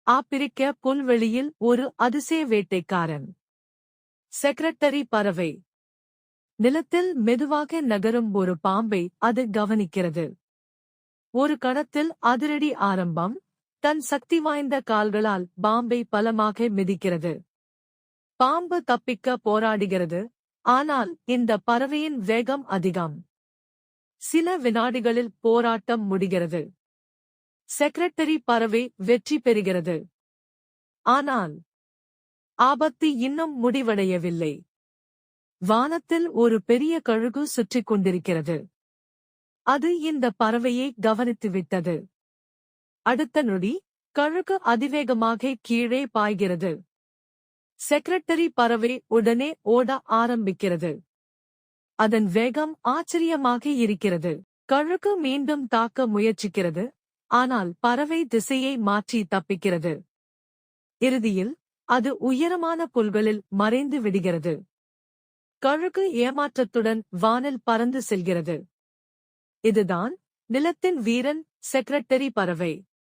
ஆப்பிரிக்க புல்வெளியில் ஒரு அதிசய வேட்டைக்காரன். செக்ரட்டரி பறவை. நிலத்தில் மெதுவாக நகரும் ஒரு பாம்பை அது கவனிக்கிறது. ஒரு கணத்தில் அதிரடி ஆரம்பம். தன் சக்தி வாய்ந்த கால்களால் பாம்பை பலமாக மிதிக்கிறது. பாம்பு தப்பிக்க போராடுகிறது. ஆனால் இந்த பறவையின் வேகம் அதிகம். சில வினாடிகளில் போராட்டம் முடிகிறது. செக்ரட்டரி பறவை வெற்றி பெறுகிறது. ஆனால் ஆபத்து இன்னும் முடிவடையவில்லை. வானத்தில் ஒரு பெரிய கழுகு சுற்றிக் கொண்டிருக்கிறது. அது இந்த பறவையை கவனித்துவிட்டது. அடுத்த நொடி கழுகு அதிவேகமாக கீழே பாய்கிறது. செக்ரட்டரி பறவை உடனே ஓட ஆரம்பிக்கிறது. அதன் வேகம் ஆச்சரியமாக இருக்கிறது. கழுகு மீண்டும் தாக்க முயற்சிக்கிறது. ஆனால் பறவை திசையை மாற்றி தப்பிக்கிறது. இறுதியில் அது உயரமான புல்களில் மறைந்து விடுகிறது. கழுகு ஏமாற்றத்துடன் வானில் பறந்து செல்கிறது. இதுதான் நிலத்தின் வீரன், செக்ரட்டரி பறவை.